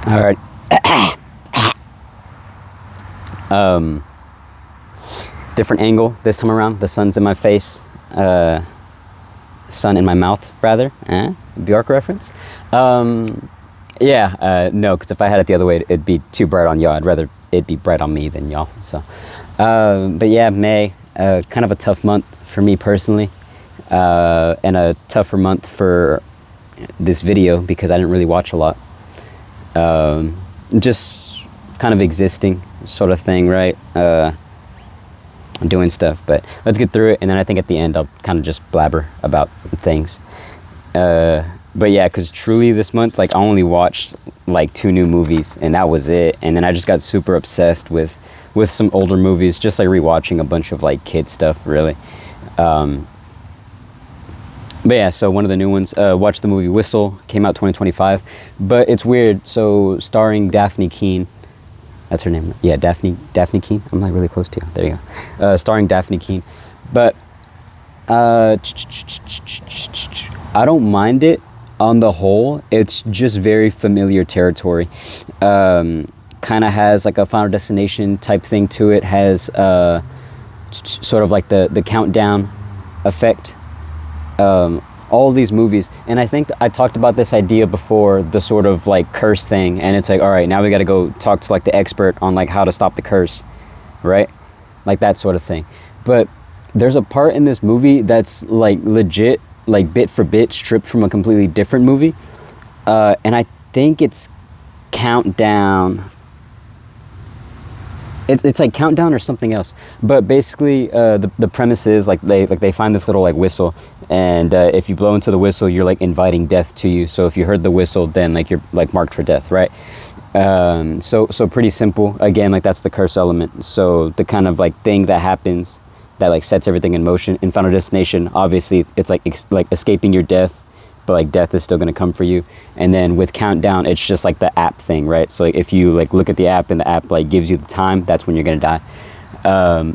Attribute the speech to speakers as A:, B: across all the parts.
A: All right. Different angle this time around. The sun's in my face. Sun in my mouth, rather. Bjork reference. No, because if I had it the other way, it'd be too bright on y'all. I'd rather it be bright on me than y'all. So, but yeah, May, kind of a tough month for me personally, and a tougher month for this video because I didn't really watch a lot. Just kind of existing sort of thing, right? Doing stuff, but let's get through it, and then I think at the end I'll kind of just blabber about things. But yeah, because truly this month, like, I only watched like 2 new movies, and that was it. And then I just got super obsessed with some older movies, just like rewatching a bunch of like kid stuff, really. But yeah, so one of the new ones, watched the movie Whistle, came out 2025, but it's weird. So starring Daphne Keane. That's her name. Yeah, Daphne Keane. I'm like really close to you. There you go. Starring Daphne Keane. But I don't mind it on the whole. It's just very familiar territory. Kind of has like a Final Destination type thing to it. Has sort of like the countdown effect. All of these movies, and I think I talked about this idea before, the sort of like curse thing, and it's like, all right, now we got to go talk to like the expert on like how to stop the curse, right? Like that sort of thing. But there's a part in this movie that's like legit, like bit for bit stripped from a completely different movie, and I think it's Countdown. It's like Countdown or something else, but basically the premise is like they find this little like whistle, and if you blow into the whistle, you're like inviting death to you. So if you heard the whistle, then like you're like marked for death, right? So pretty simple. Again, like that's the curse element. So the kind of like thing that happens that like sets everything in motion in Final Destination, obviously it's like escaping your death, but like death is still going to come for you. And then with Countdown, it's just like the app thing, right? So like if you like look at the app and the app like gives you the time, that's when you're going to die.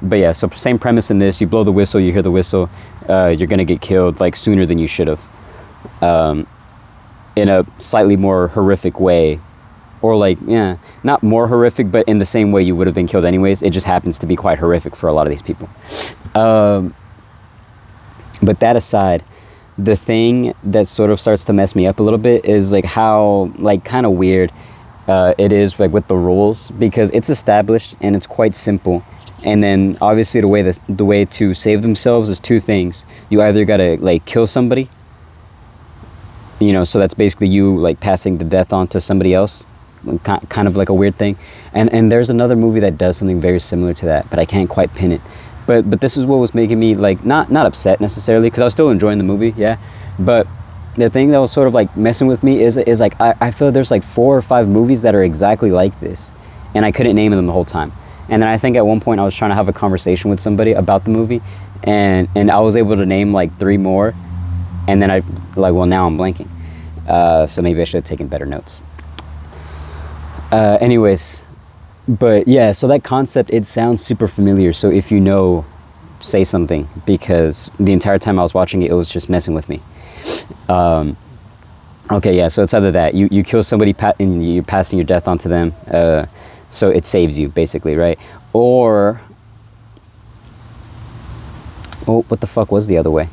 A: But yeah, so same premise in this. You blow the whistle, you hear the whistle, you're going to get killed like sooner than you should have, in a slightly more horrific way, or like, yeah, not more horrific, but in the same way you would have been killed anyways. It just happens to be quite horrific for a lot of these people. But that aside, the thing that sort of starts to mess me up a little bit is like how like kind of weird it is like with the rules, because it's established and it's quite simple. And then obviously the way to save themselves is 2 things. You either gotta like kill somebody, you know, so that's basically you like passing the death on to somebody else, kind of like a weird thing. And there's another movie that does something very similar to that, but I can't quite pin it. But this is what was making me like not upset necessarily, because I was still enjoying the movie, yeah. But the thing that was sort of like messing with me is like I feel there's like 4 or 5 movies that are exactly like this, and I couldn't name them the whole time. And then I think at one point I was trying to have a conversation with somebody about the movie, and I was able to name like 3 more, and then I like, well, now I'm blanking. So maybe I should have taken better notes. Anyways. But yeah, so that concept, it sounds super familiar. So if you know, say something, because the entire time I was watching it, it was just messing with me. Okay, yeah, so it's either that. You kill somebody and you're passing your death onto them, so it saves you, basically, right? Or, oh, what the fuck was the other way?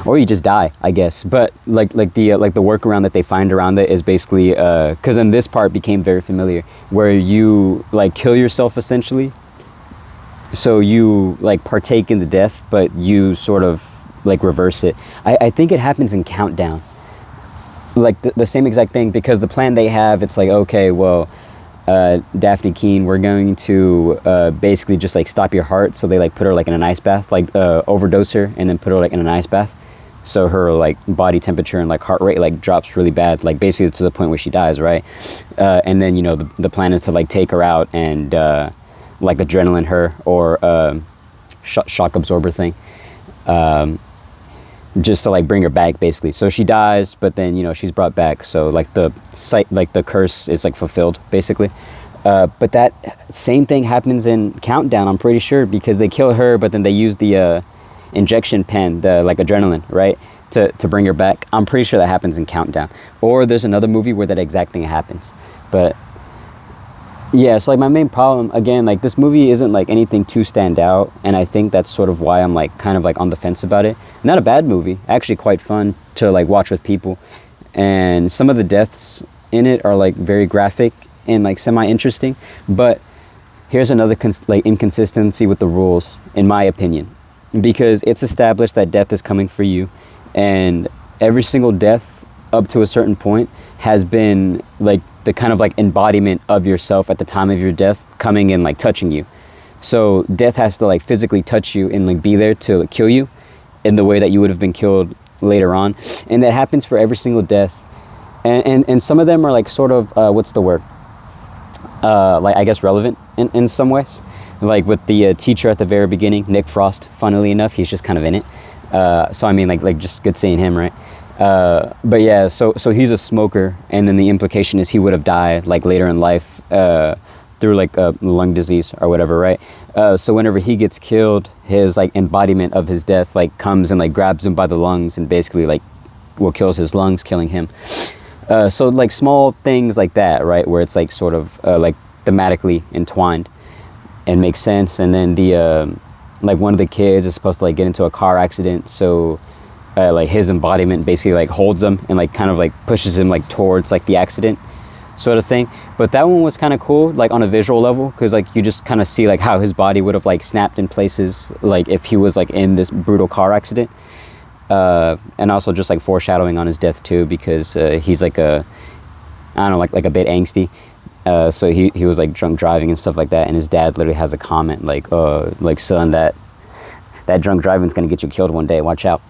A: Or you just die, I guess. But like the workaround that they find around it is basically, because then this part became very familiar, where you like kill yourself essentially. So you like partake in the death, but you sort of like reverse it. I think it happens in Countdown, like the same exact thing, because the plan they have, it's like, okay, well, Daphne Keane, we're going to basically just like stop your heart. So they like put her like in an ice bath, like overdose her and then put her like in an ice bath. So her like body temperature and like heart rate like drops really bad, like basically to the point where she dies, right? And then, you know, the plan is to like take her out and like adrenaline her, or shock absorber thing, just to like bring her back basically. So she dies, but then, you know, she's brought back. So like the curse is like fulfilled basically. But that same thing happens in Countdown, I'm pretty sure, because they kill her, but then they use the injection pen, the like adrenaline, right, to bring her back. I'm pretty sure that happens in Countdown. Or there's another movie where that exact thing happens. But yeah, so like my main problem, again, like this movie isn't like anything too stand out, and I think that's sort of why I'm like kind of like on the fence about it. Not a bad movie, actually quite fun to like watch with people, and some of the deaths in it are like very graphic and like semi-interesting, but here's another like inconsistency with the rules, in my opinion, because it's established that death is coming for you, and every single death up to a certain point has been like the kind of like embodiment of yourself at the time of your death coming and like touching you. So death has to like physically touch you and like be there to like, kill you in the way that you would have been killed later on. And that happens for every single death. And some of them are like sort of, what's the word? Like I guess relevant in some ways. Like with the teacher at the very beginning, Nick Frost, funnily enough, he's just kind of in it. So I mean like just good seeing him, right? But yeah, so he's a smoker, and then the implication is he would have died like later in life through like lung disease or whatever, right? So whenever he gets killed, his like embodiment of his death like comes and like grabs him by the lungs and basically like kills his lungs, killing him. So like small things like that, right, where it's like sort of like thematically entwined and makes sense. And then the like one of the kids is supposed to like get into a car accident, so like his embodiment basically like holds him and like kind of like pushes him like towards like the accident sort of thing. But that one was kind of cool, like on a visual level, because like you just kind of see like how his body would have like snapped in places like if he was like in this brutal car accident, and also just like foreshadowing on his death too, because he's like I don't know, like a bit angsty. So he was like drunk driving and stuff like that, and his dad literally has a comment like son, that drunk driving's gonna get you killed one day, watch out.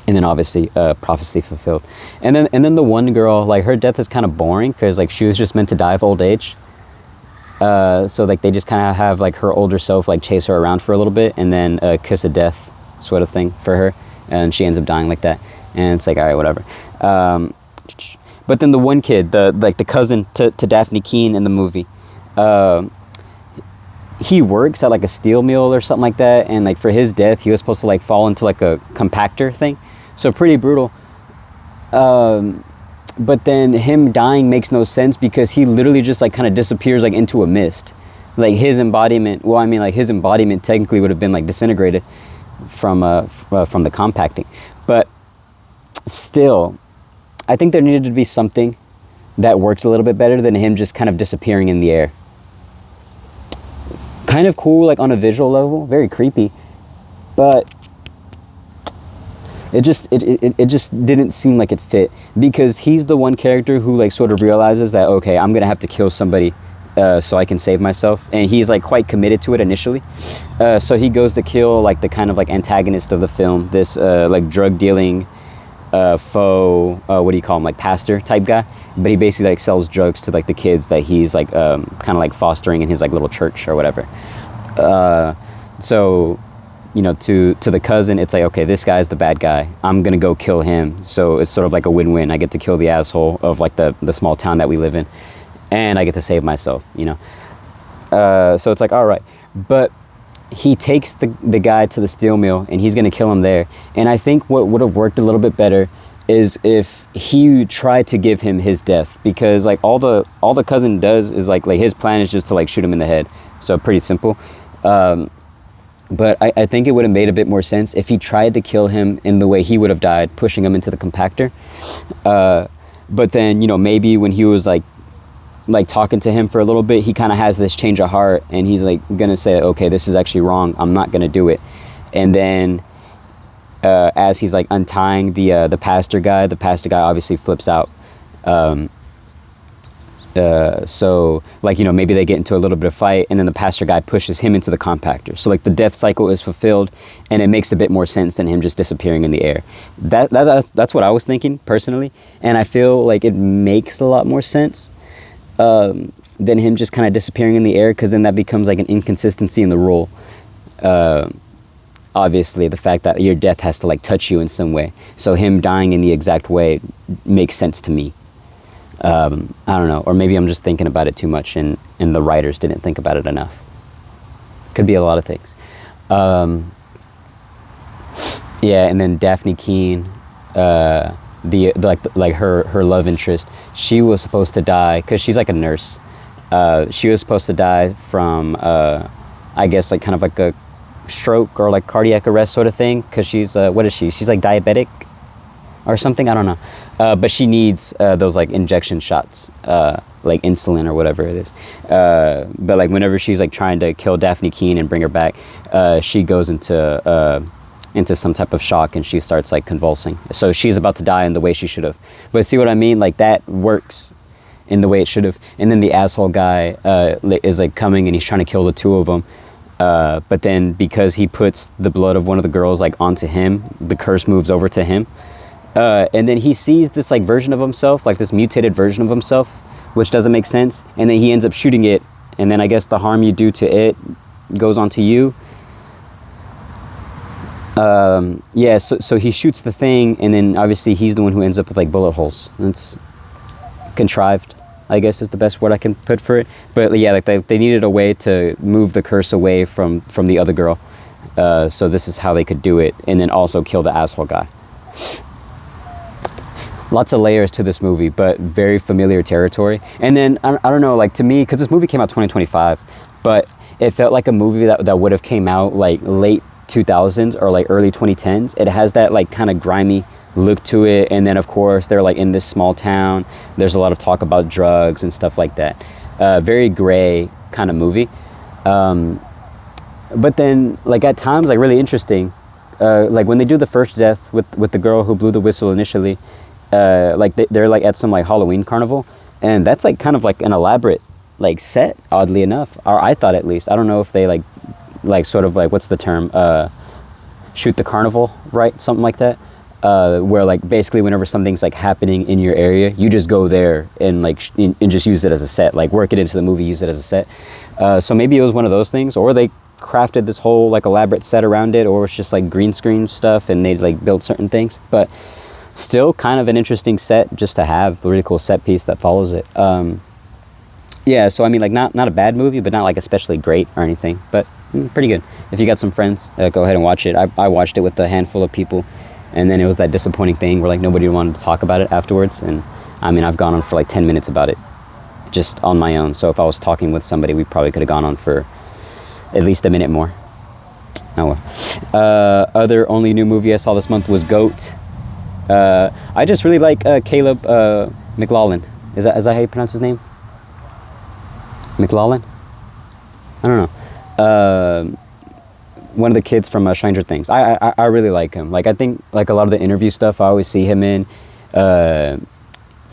A: And then obviously prophecy fulfilled. And then the one girl, like her death is kind of boring because like she was just meant to die of old age. So like they just kind of have like her older self like chase her around for a little bit and then kiss of death sort of thing for her, and she ends up dying like that. And it's like, all right, whatever. But then the one kid, the cousin to Daphne Keane in the movie, he works at like a steel mill or something like that, and like for his death he was supposed to like fall into like a compactor thing, so pretty brutal. But then him dying makes no sense because he literally just like kind of disappears like into a mist. Like his embodiment, well I mean like his embodiment technically would have been like disintegrated from the compacting, but still I think there needed to be something that worked a little bit better than him just kind of disappearing in the air. Kind of cool like on a visual level, very creepy, but it just didn't seem like it fit, because he's the one character who like sort of realizes that, okay, I'm gonna have to kill somebody so I can save myself, and he's like quite committed to it initially. So he goes to kill like the kind of like antagonist of the film, this like drug dealing faux what do you call him, like pastor type guy, but he basically like sells drugs to like the kids that he's like kind of like fostering in his like little church or whatever. So you know, to the cousin it's like, okay, this guy's the bad guy, I'm gonna go kill him, so it's sort of like a win-win. I get to kill the asshole of like the small town that we live in, and I get to save myself, you know. So it's like, all right, but he takes the guy to the steel mill and he's gonna kill him there. And I think what would have worked a little bit better is if he tried to give him his death, because like all the cousin does is like his plan is just to like shoot him in the head, so pretty simple. But I think it would have made a bit more sense if he tried to kill him in the way he would have died, pushing him into the compactor. But then, you know, maybe when he was like talking to him for a little bit, he kind of has this change of heart and he's like gonna say, okay, this is actually wrong, I'm not gonna do it. And then as he's like untying the pastor guy obviously flips out. So like, you know, maybe they get into a little bit of fight, and then the pastor guy pushes him into the compactor, so like the death cycle is fulfilled, and it makes a bit more sense than him just disappearing in the air. That's what I was thinking personally, and I feel like it makes a lot more sense than him just kind of disappearing in the air, because then that becomes like an inconsistency in the role. Obviously the fact that your death has to like touch you in some way, so him dying in the exact way makes sense to me. I don't know, or maybe I'm just thinking about it too much and the writers didn't think about it enough. Could be a lot of things. Yeah, and then Daphne Keane, like her love interest, she was supposed to die because she's like a nurse. She was supposed to die from, I guess, like kind of like a stroke or like cardiac arrest sort of thing, because she's what is she? She's like diabetic or something. I don't know, but she needs those like injection shots, like insulin or whatever it is. But like whenever she's like trying to kill Daphne Keane and bring her back, she goes into some type of shock and she starts like convulsing. So she's about to die in the way she should have. But see what I mean? Like that works in the way it should have. And then the asshole guy is like coming and he's trying to kill the two of them. But then because he puts the blood of one of the girls like onto him, the curse moves over to him. And then he sees this like version of himself, like this mutated version of himself, which doesn't make sense. And then he ends up shooting it. And then I guess the harm you do to it goes onto you. Yeah, so he shoots the thing, and then obviously he's the one who ends up with like bullet holes. It's contrived, I guess is the best word I can put for it. But yeah, like they needed a way to move the curse away from the other girl. So this is how they could do it, and then also kill the asshole guy. Lots of layers to this movie, but very familiar territory. And then I don't know, like to me, because this movie came out 2025, but it felt like a movie that would have came out like late 2000s or like early 2010s. It has that like kind of grimy look to it, and then of course they're like in this small town. There's a lot of talk about drugs and stuff like that. Very gray kind of movie, but then like at times like really interesting. Like when they do the first death with the girl who blew the whistle initially, like they're like at some like Halloween carnival, and that's like kind of like an elaborate like set, oddly enough, or I thought at least. I don't know if they like sort of like, what's the term, shoot the carnival, right? Something like that, where like basically whenever something's like happening in your area, you just go there and like and just use it as a set, like work it into the movie, use it as a set. So maybe it was one of those things, or they crafted this whole like elaborate set around it, or it's just like green screen stuff and they like built certain things. But still kind of an interesting set just to have, a really cool set piece that follows it. Yeah, so I mean like not a bad movie, but not like especially great or anything, but pretty good. If you got some friends, go ahead and watch it. I watched it with a handful of people, and then it was that disappointing thing where like nobody wanted to talk about it afterwards. And I mean, I've gone on for like 10 minutes about it just on my own. So if I was talking with somebody, we probably could have gone on for at least a minute more. Oh well. Other only new movie I saw this month was Goat. I just really like Caleb McLaughlin. Is that how you pronounce his name? McLaughlin? I don't know. One of the kids from Stranger Things. I really like him. Like I think like a lot of the interview stuff I always see him in,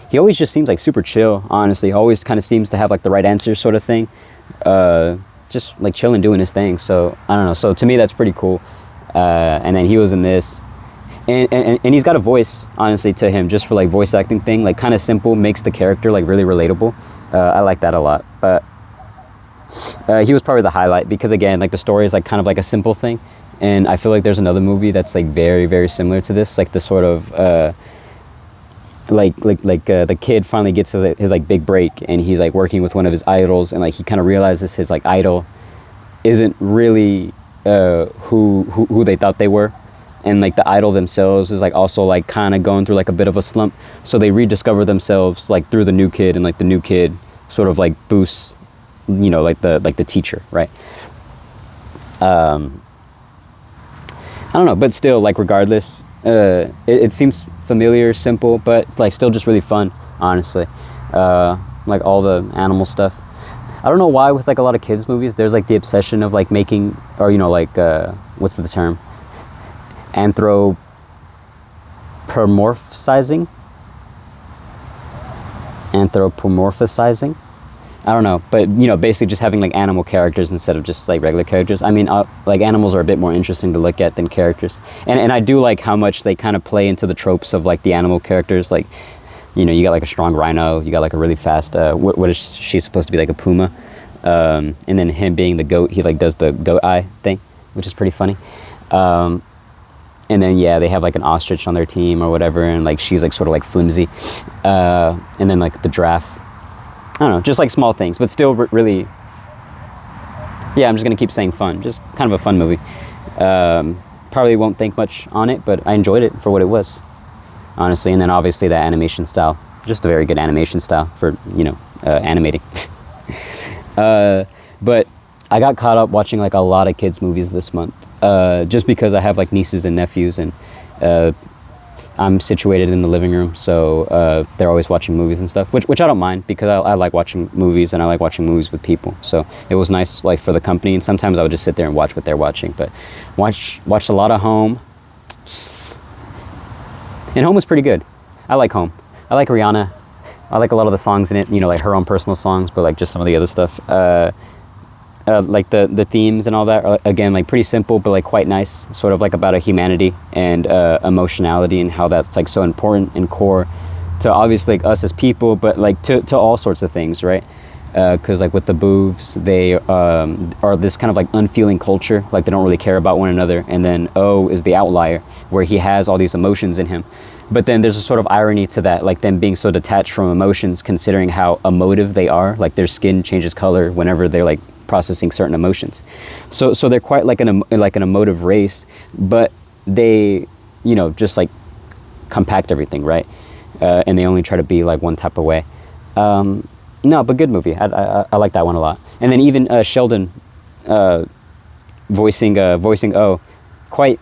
A: he always just seems like super chill, honestly. Always kind of seems to have like the right answers sort of thing. Just like chilling doing his thing. So I don't know. So to me that's pretty cool. And then he was in this. And he's got a voice, honestly, to him, just for like voice acting thing, like kind of simple, makes the character like really relatable. I like that a lot. But he was probably the highlight because again, like the story is like kind of like a simple thing, and I feel like there's another movie that's like very very similar to this, like the sort of the kid finally gets his like big break, and he's like working with one of his idols, and like he kind of realizes his like idol isn't really who they thought they were, and like the idol themselves is like also like kind of going through like a bit of a slump, so they rediscover themselves like through the new kid, and like the new kid sort of like boosts, you know, like the teacher, right? I don't know, but still, like regardless, it seems familiar, simple, but like still just really fun, honestly. Like all the animal stuff. I don't know why with like a lot of kids movies there's like the obsession of like making, or you know, like what's the term, anthropomorphizing. I don't know, but you know, basically just having like animal characters instead of just like regular characters. I mean, like animals are a bit more interesting to look at than characters, and I do like how much they kind of play into the tropes of like the animal characters. Like, you know, you got like a strong rhino, you got like a really fast what is she supposed to be, like a puma, and then him being the goat, he like does the goat eye thing, which is pretty funny. And then yeah, they have like an ostrich on their team or whatever, and like she's like sort of like flimsy, and then like the giraffe. I don't know, just like small things, but still really, yeah, I'm just gonna keep saying fun, just kind of a fun movie. probably won't think much on it, but I enjoyed it for what it was, honestly. And then obviously that animation style, just a very good animation style for, animating. But I got caught up watching like a lot of kids movies this month, just because I have like nieces and nephews, and I'm situated in the living room, so they're always watching movies and stuff, which I don't mind, because I like watching movies, and I like watching movies with people. So it was nice, like, for the company. And sometimes I would just sit there and watch what they're watching. But watched a lot of Home, and Home was pretty good. I like Home. I like Rihanna. I like a lot of the songs in it. Like her own personal songs, but like just some of the other stuff. Like the themes and all that are, again, like pretty simple, but like quite nice, sort of like about a humanity and emotionality, and how that's like so important and core to obviously like us as people, but like to all sorts of things, right? Because like with the Boovs, they are this kind of like unfeeling culture, like they don't really care about one another. And then O is the outlier, where he has all these emotions in him. But then there's a sort of irony to that, like them being so detached from emotions, considering how emotive they are. Like their skin changes color whenever they're like processing certain emotions. So they're quite like an emotive race, but they, just like compact everything, right? And they only try to be like one type of way. No, but good movie. I like that one a lot. And then even Sheldon voicing O, quite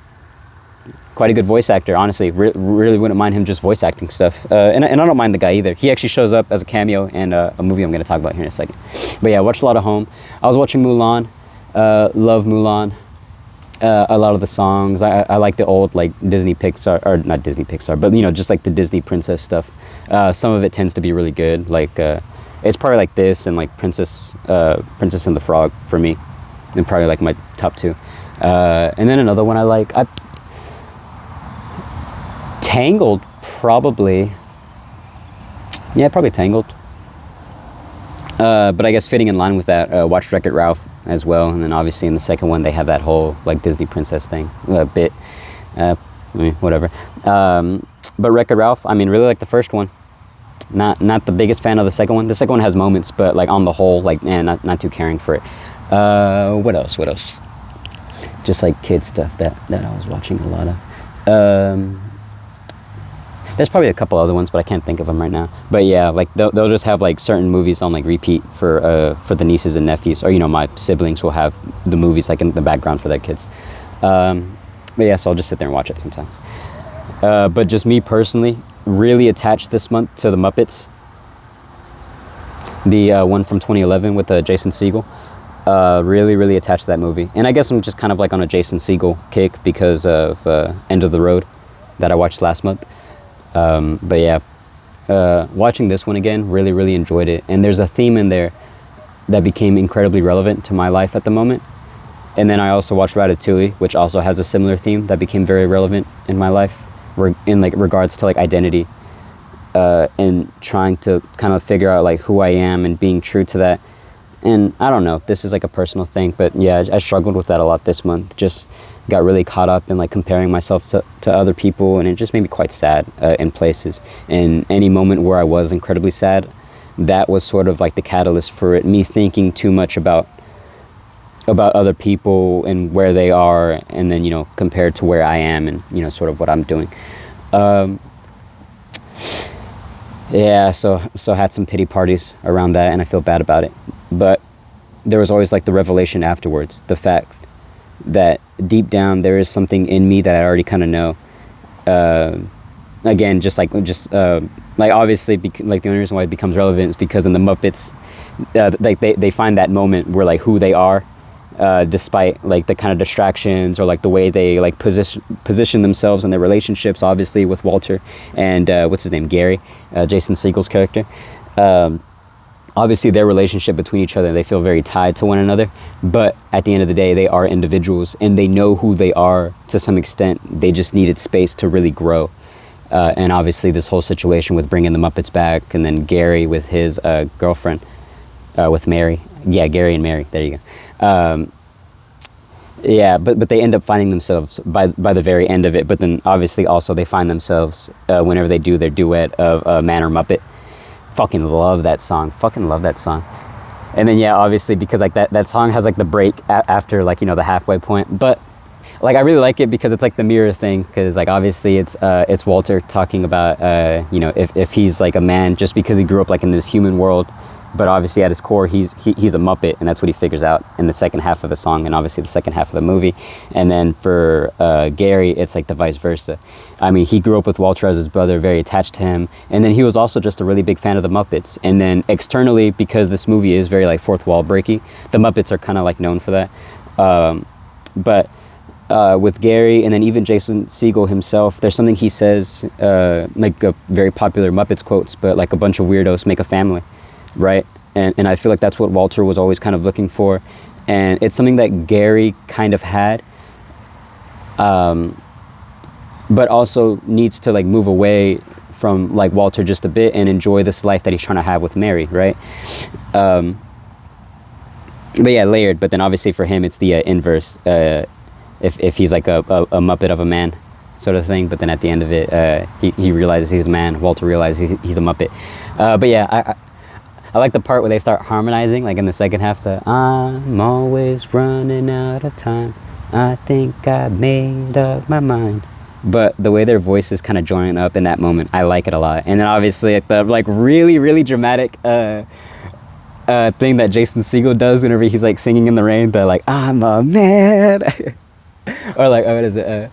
A: a good voice actor, honestly. Really wouldn't mind him just voice acting stuff. And I don't mind the guy either. He actually shows up as a cameo in a movie I'm going to talk about here in a second. But yeah, I watched a lot of Home. I was watching Mulan. Love Mulan. A lot of the songs. I like the old like Disney Pixar, or not Disney Pixar, but just like the Disney princess stuff. Some of it tends to be really good. Like it's probably like this and like Princess and the Frog for me. And probably like my top two. And then another one I like. Tangled, probably. Yeah, probably Tangled. But I guess fitting in line with that, watched Wreck-It Ralph as well. And then obviously in the second one, they have that whole like Disney princess thing, bit. Whatever. But Wreck-It Ralph, really like the first one. Not the biggest fan of the second one. The second one has moments, but like on the whole, like, not too caring for it. What else? Just like kid stuff that I was watching a lot of. There's probably a couple other ones, but I can't think of them right now. But yeah, like they'll just have like certain movies on like repeat for the nieces and nephews, or my siblings will have the movies like in the background for their kids. But yeah, so I'll just sit there and watch it sometimes. But just me personally, really attached this month to the Muppets. The one from 2011 with Jason Segel. Really attached to that movie. And I guess I'm just kind of like on a Jason Segel kick because of End of the Road that I watched last month. But yeah, watching this one again, really enjoyed it. And there's a theme in there that became incredibly relevant to my life at the moment. And then I also watched Ratatouille, which also has a similar theme that became very relevant in my life, in like regards to like identity, and trying to kind of figure out like who I am and being true to that. And I don't know, this is like a personal thing, but yeah, I struggled with that a lot this month. Just got really caught up in like comparing myself to other people, and it just made me quite sad in places. And any moment where I was incredibly sad, that was sort of like the catalyst for it, me thinking too much about other people and where they are, and then compared to where I am, and sort of what I'm doing. Yeah, so I had some pity parties around that, and I feel bad about it. But there was always like the revelation afterwards, the fact that deep down there is something in me that I already kind of know. Again, like obviously, like the only reason why it becomes relevant is because in the Muppets, like they find that moment where like who they are, despite like the kind of distractions or like the way they like position themselves in their relationships, obviously with Walter and what's his name, Gary, Jason Segel's character. Obviously their relationship between each other, they feel very tied to one another, but at the end of the day, they are individuals and they know who they are to some extent. They just needed space to really grow. And obviously this whole situation with bringing the Muppets back, and then Gary with his girlfriend, with Mary. Yeah, Gary and Mary, there you go. Yeah, but they end up finding themselves by the very end of it. But then obviously also they find themselves whenever they do their duet of Man or Muppet. Fucking love that song. And then yeah, obviously because like that song has like the break after like the halfway point. But like I really like it because it's like the mirror thing, because like obviously it's Walter talking about you know, if he's like a man just because he grew up like in this human world, but obviously at his core he's a Muppet, and that's what he figures out in the second half of the song, and obviously the second half of the movie. And then for Gary, it's like the vice versa. I mean, he grew up with Walter as his brother, very attached to him, and then he was also just a really big fan of the Muppets. And then externally, because this movie is very like fourth wall breaky, the Muppets are kind of like known for that. But with Gary, and then even Jason Segel himself, there's something he says, like a very popular Muppets quotes, but like a bunch of weirdos make a family, right? And I feel like that's what Walter was always kind of looking for, and it's something that Gary kind of had, but also needs to like move away from like Walter just a bit and enjoy this life that he's trying to have with Mary, right? But yeah, layered. But then obviously for him, it's the inverse. If he's like a Muppet of a man sort of thing, but then at the end of it, he realizes he's a man. Walter realizes he's a Muppet. But yeah, I like the part where they start harmonizing, like in the second half, the I'm always running out of time, I think I made up my mind. But the way their voices kind of join up in that moment, I like it a lot. And then obviously like the like really, really dramatic thing that Jason Segel does whenever he's like singing in the rain, but like, I'm a man. Or like, what is it?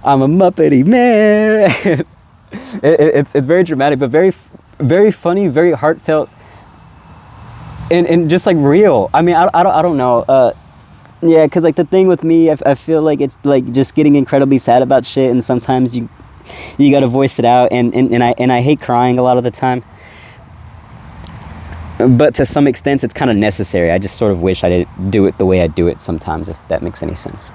A: I'm a Muppety man. It's very dramatic, but very, very funny, very heartfelt, and just like real. I mean, I don't know. Yeah, because like the thing with me, I feel like it's like just getting incredibly sad about shit, and sometimes you got to voice it out, and I hate crying a lot of the time. But to some extent, it's kind of necessary. I just sort of wish I didn't do it the way I do it sometimes, if that makes any sense.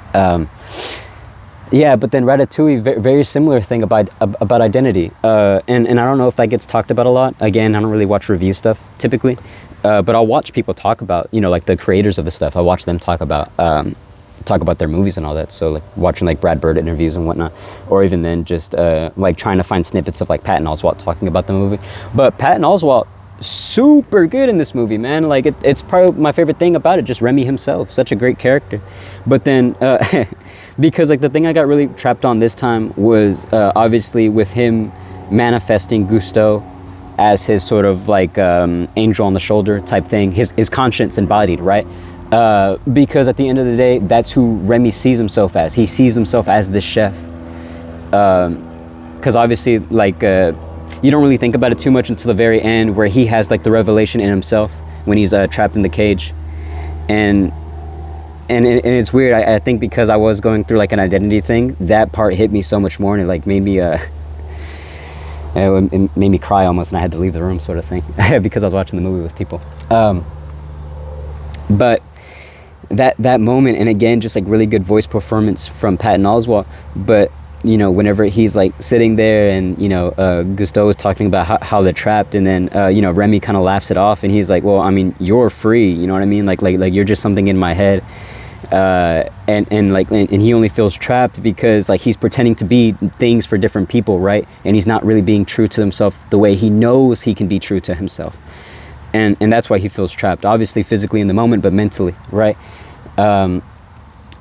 A: Yeah, but then Ratatouille, very similar thing about identity. And I don't know if that gets talked about a lot. Again, I don't really watch review stuff typically. But I'll watch people talk about, you know, like the creators of the stuff. I watch them talk about their movies and all that. So like watching like Brad Bird interviews and whatnot, or even then just like trying to find snippets of like Patton Oswalt talking about the movie. But Patton Oswalt, super good in this movie, man. Like it's probably my favorite thing about it, just Remy himself, such a great character. But then because like the thing I got really trapped on this time was obviously with him manifesting Gusteau as his sort of like angel on the shoulder type thing, his conscience embodied, right? Because at the end of the day, that's who Remy sees himself as. He sees himself as this chef, because obviously like you don't really think about it too much until the very end, where he has like the revelation in himself when he's trapped in the cage. And it's weird. I think because I was going through like an identity thing, that part hit me so much more, and it like made me it made me cry almost, and I had to leave the room sort of thing because I was watching the movie with people. But that moment, and again, just like really good voice performance from Patton Oswalt. But you know, whenever he's like sitting there and, you know, Gusteau is talking about how they're trapped, and then, you know, Remy kind of laughs it off, and he's like, well, I mean, you're free, you know what I mean? Like you're just something in my head. And he only feels trapped because like he's pretending to be things for different people, right? And he's not really being true to himself the way he knows he can be true to himself. And that's why he feels trapped, obviously physically in the moment, but mentally, right?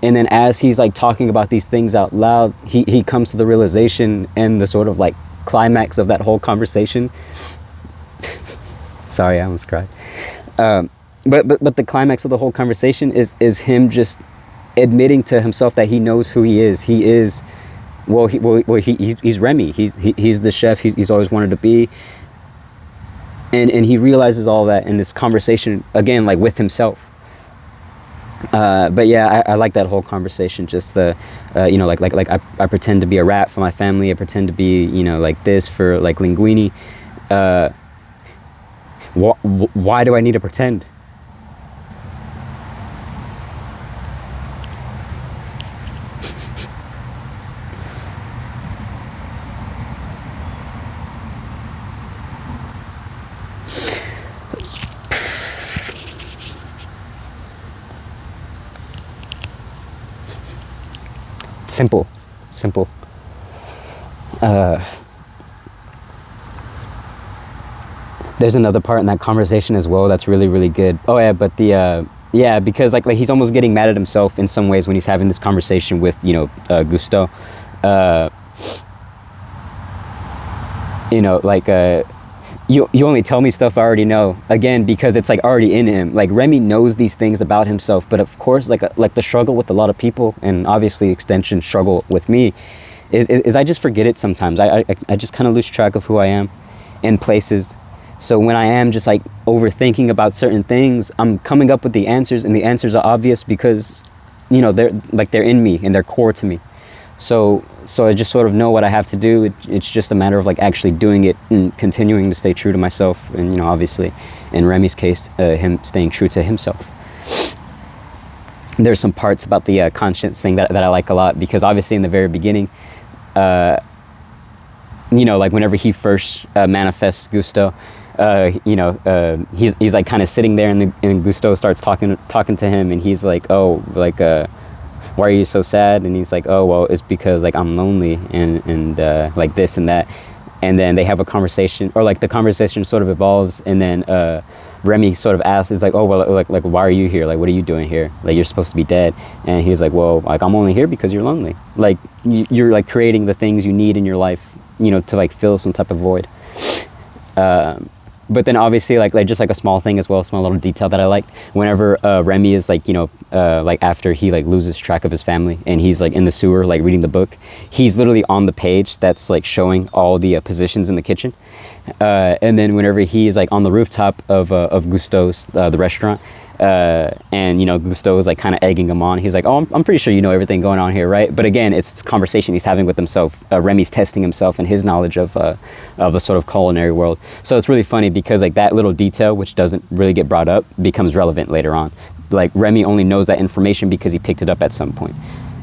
A: And then as he's like talking about these things out loud, he comes to the realization, and the sort of like climax of that whole conversation. Sorry, I almost cried. But the climax of the whole conversation is him just admitting to himself that he knows who he is. He is, he's Remy. He's the chef he's always wanted to be. And he realizes all that in this conversation, again, like with himself. But yeah, I like that whole conversation. Just the, you know, like I pretend to be a rat for my family. I pretend to be, you know, like this for like Linguini. Why do I need to pretend? Simple. There's another part in that conversation as well that's really, really good. Oh yeah, but the Yeah, because like he's almost getting mad at himself in some ways when he's having this conversation with, you know, Gusto. Uh, you know, like you only tell me stuff I already know. Again, because it's like already in him. Like Remy knows these things about himself, but of course, like the struggle with a lot of people, and obviously extension struggle with me, is I just forget it sometimes. I just kind of lose track of who I am in places. So when I am just like overthinking about certain things, I'm coming up with the answers, and the answers are obvious because, you know, they're in me and they're core to me. So I just sort of know what I have to do. It's just a matter of like actually doing it and continuing to stay true to myself. And, you know, obviously in Remy's case, him staying true to himself. There's some parts about the conscience thing that I like a lot, because obviously in the very beginning, you know, like whenever he first manifests Gusto, you know, he's like kind of sitting there, and Gusto starts talking to him, and he's like, oh, like, why are you so sad? And he's like, oh, well, it's because like I'm lonely and like this and that. And then they have a conversation, or like the conversation sort of evolves, and then Remy sort of asks, is like, oh, well, like why are you here? Like, what are you doing here? Like, you're supposed to be dead. And he's like, well, like I'm only here because you're lonely. Like you're like creating the things you need in your life, you know, to like fill some type of void. But then obviously like just like a small thing as well, a small little detail that I like, whenever Remy is like, you know, like after he like loses track of his family and he's like in the sewer like reading the book, he's literally on the page that's like showing all the positions in the kitchen. And then whenever he is like on the rooftop of Gusto's, the restaurant, and, you know, Gusto is like kind of egging him on. He's like, oh, I'm pretty sure you know everything going on here, right? But again, it's this conversation he's having with himself. Remy's testing himself and his knowledge of the sort of culinary world. So it's really funny because like that little detail, which doesn't really get brought up, becomes relevant later on. Like Remy only knows that information because he picked it up at some point.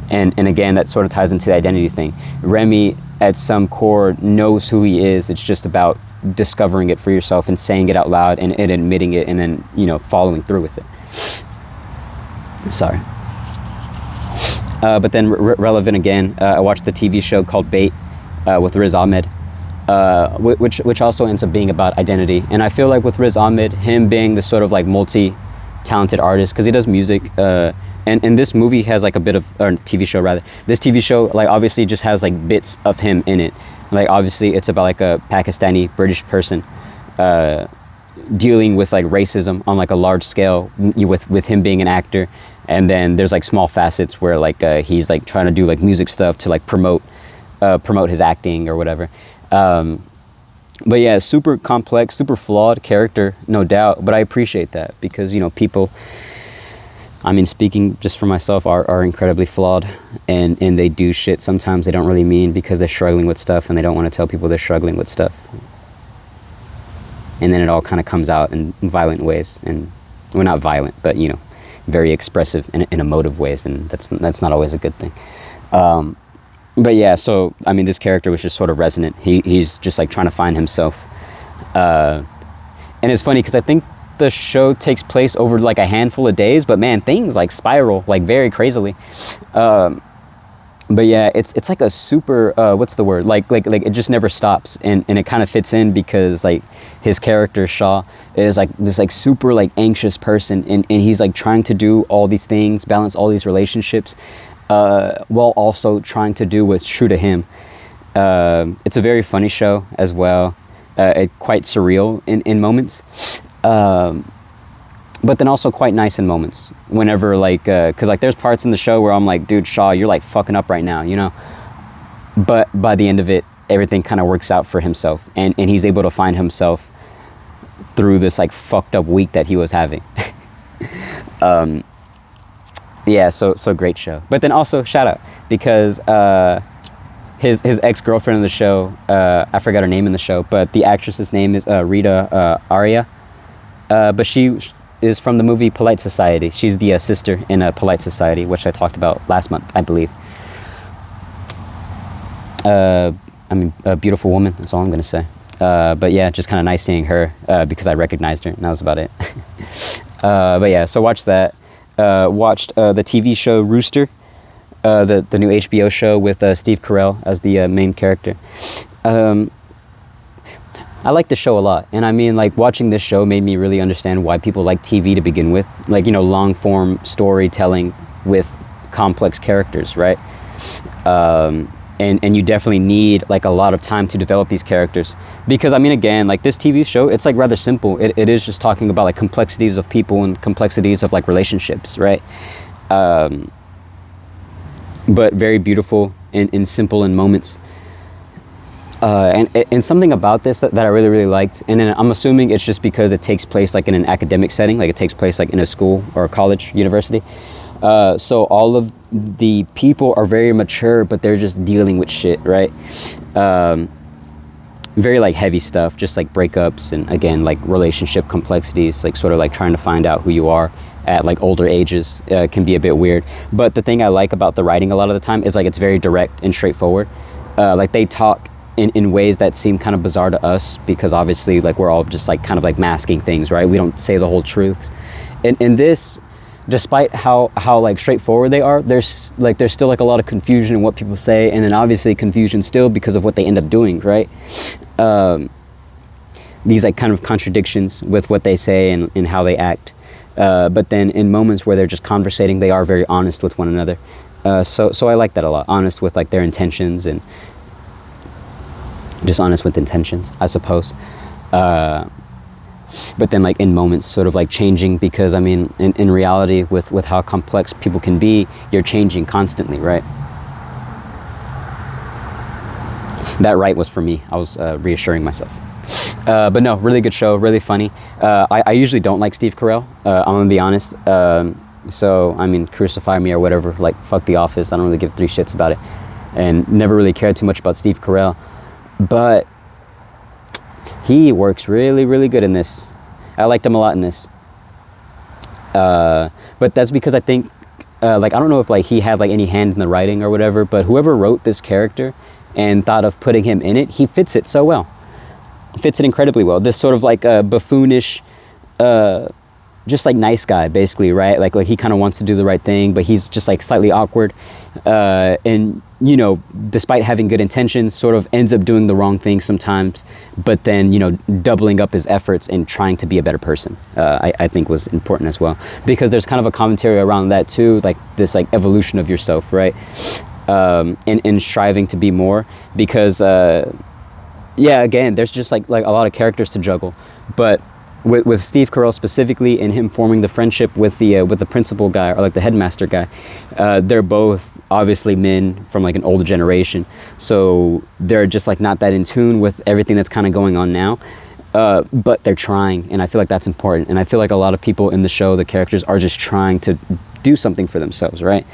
A: And again, that sort of ties into the identity thing. Remy, at some core, knows who he is. It's just about discovering it for yourself and saying it out loud and admitting it, and then, you know, following through with it. Sorry. But then relevant again, I watched the TV show called Bait with Riz Ahmed, which also ends up being about identity. And I feel like with Riz Ahmed, him being the sort of like multi-talented artist, because he does music, and this movie has like a bit of, or TV show rather, this TV show like obviously just has like bits of him in it. Like obviously it's about like a Pakistani British person dealing with like racism on like a large scale with him being an actor. And then there's like small facets where like he's like trying to do like music stuff to like promote his acting or whatever. But yeah, super complex, super flawed character, no doubt. But I appreciate that because, you know, people, I mean, speaking just for myself, are incredibly flawed, and they do shit sometimes they don't really mean because they're struggling with stuff and they don't want to tell people they're struggling with stuff. And then it all kind of comes out in violent ways, and well, not violent, but, you know, very expressive in emotive ways, and that's not always a good thing. But yeah, so I mean, this character was just sort of resonant. He's just like trying to find himself, and it's funny because I think the show takes place over like a handful of days, but man, things like spiral like very crazily. But yeah, it's like a super what's the word, like it just never stops, and it kind of fits in because like his character Shaw is like this like super like anxious person, and he's like trying to do all these things, balance all these relationships, while also trying to do what's true to him. It's a very funny show as well, quite surreal in moments. But then also quite nice in moments whenever like, cause like there's parts in the show where I'm like, dude, Shaw, you're like fucking up right now, you know? But by the end of it, everything kind of works out for himself, and he's able to find himself through this like fucked up week that he was having. Yeah, so great show. But then also shout out because, his ex-girlfriend in the show, I forgot her name in the show, but the actress's name is Rita Aria. But she is from the movie Polite Society. She's the sister in Polite Society, which I talked about last month, I believe. I mean, a beautiful woman, that's all I'm going to say. But yeah, just kind of nice seeing her because I recognized her, and that was about it. But yeah, so watched that. Watched the TV show Rooster, the new HBO show with Steve Carell as the main character. I like the show a lot. And I mean, like, watching this show made me really understand why people like TV to begin with. Like, you know, long form storytelling with complex characters, right? And you definitely need like a lot of time to develop these characters, because I mean, again, like this TV show, it's like rather simple. It is just talking about like complexities of people and complexities of like relationships, right? But very beautiful and simple in moments. And something about this that I really, really liked, and then I'm assuming it's just because it takes place like in an academic setting, like it takes place like in a school or a college, university. So all of the people are very mature, but they're just dealing with shit, right? Very like heavy stuff, just like breakups and, again, like relationship complexities, like sort of like trying to find out who you are at like older ages can be a bit weird. But the thing I like about the writing a lot of the time is like it's very direct and straightforward. Like they talk in ways that seem kind of bizarre to us, because obviously like we're all just like kind of like masking things, right? We don't say the whole truth. And this, despite how like straightforward they are, there's still like a lot of confusion in what people say, and then obviously confusion still because of what they end up doing, right? These like kind of contradictions with what they say and how they act. But then in moments where they're just conversating, they are very honest with one another. So I like that a lot. Honest with like their intentions, and just honest with intentions, I suppose. But then like in moments sort of like changing, because I mean, in reality, with how complex people can be, you're changing constantly, right? That right was for me. I was reassuring myself. But no, really good show, really funny. I usually don't like Steve Carell, I'm gonna be honest. So I mean, crucify me or whatever, like fuck The Office, I don't really give three shits about it, and never really cared too much about Steve Carell. But he works really, really good in this. I liked him a lot in this. But that's because I think, like, I don't know if like he had like any hand in the writing or whatever, but whoever wrote this character and thought of putting him in it, he fits it so well. Fits it incredibly well. This sort of like a buffoonish, just like nice guy, basically, right? Like he kind of wants to do the right thing, but he's just like slightly awkward. And you know, despite having good intentions, sort of ends up doing the wrong thing sometimes, but then, you know, doubling up his efforts and trying to be a better person, I think was important as well, because there's kind of a commentary around that too, like this like evolution of yourself, right? And striving to be more, because yeah, again, there's just like a lot of characters to juggle, but with Steve Carell specifically, and him forming the friendship with the principal guy, or like the headmaster guy, they're both obviously men from like an older generation, so they're just like not that in tune with everything that's kind of going on now, but they're trying, and I feel like that's important. And I feel like a lot of people in the show, the characters, are just trying to do something for themselves, right?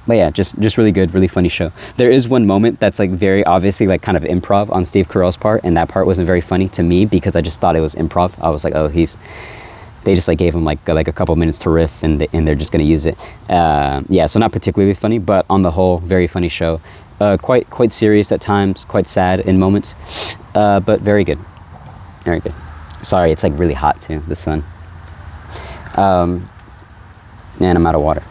A: But yeah, just really good, really funny show. There is one moment that's like very obviously like kind of improv on Steve Carell's part, and that part wasn't very funny to me because I just thought it was improv. I was like, oh, they just like gave him like a couple minutes to riff, and they're just gonna use it. Yeah, so not particularly funny, but on the whole, very funny show. Quite serious at times, quite sad in moments, but very good, very good. Sorry, it's like really hot too, the sun. And I'm out of water.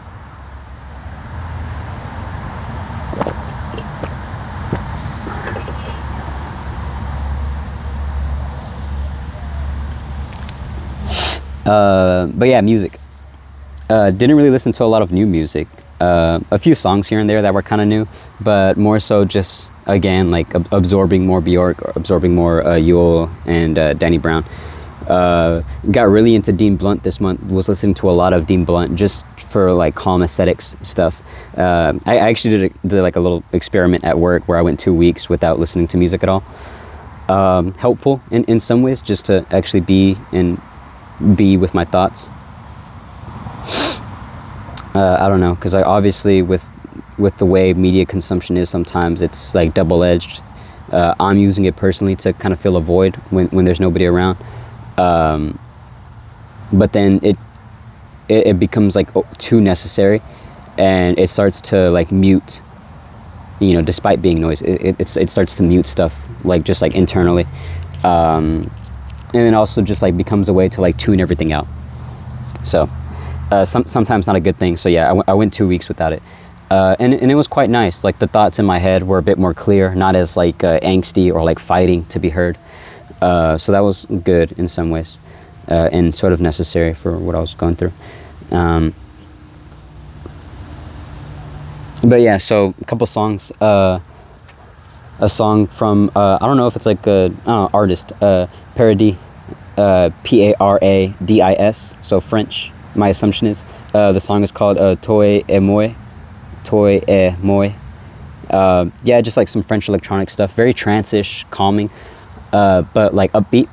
A: But yeah, music. Didn't really listen to a lot of new music. A few songs here and there that were kind of new, but more so just, again, like absorbing more Bjork, or absorbing more Yule and Danny Brown. Got really into Dean Blunt this month. Was listening to a lot of Dean Blunt just for like calm aesthetics stuff. I actually did like a little experiment at work where I went 2 weeks without listening to music at all. Helpful in some ways, just to actually be with my thoughts. I don't know, because I obviously with the way media consumption is, sometimes it's like double-edged. I'm using it personally to kind of fill a void when there's nobody around, but then it becomes like too necessary, and it starts to like mute, you know, despite being noise, it starts to mute stuff like just like internally, and then also just like becomes a way to like tune everything out. So sometimes not a good thing. So yeah, I went 2 weeks without it. And it was quite nice. Like the thoughts in my head were a bit more clear, not as like angsty or like fighting to be heard. So that was good in some ways, and sort of necessary for what I was going through. But yeah, so a couple songs. A song from I don't know if it's like a artist, Paradis, Paradis, so French. My assumption is the song is called Toi et Moi. Toi et Moi. Yeah, just like some French electronic stuff, very trance-ish, calming, but like upbeat.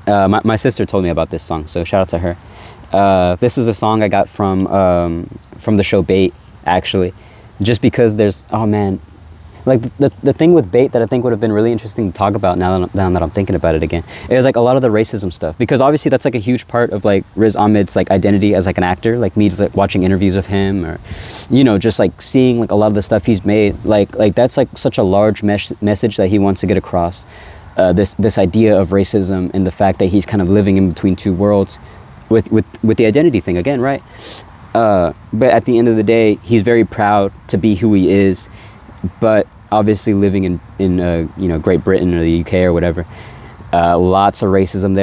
A: My sister told me about this song, so shout out to her. This is a song I got from the show Bait, actually, just because there's, oh man, like the thing with Bait that I think would have been really interesting to talk about now that I'm thinking about it again is like a lot of the racism stuff, because obviously that's like a huge part of like Riz Ahmed's like identity as like an actor. Like me like watching interviews of him, or just like seeing like a lot of the stuff he's made, like that's like such a large message that he wants to get across, this idea of racism and the fact that he's kind of living in between two worlds with the identity thing again, right? But at the end of the day, he's very proud to be who he is. But obviously living in Great Britain or the UK or whatever, lots of racism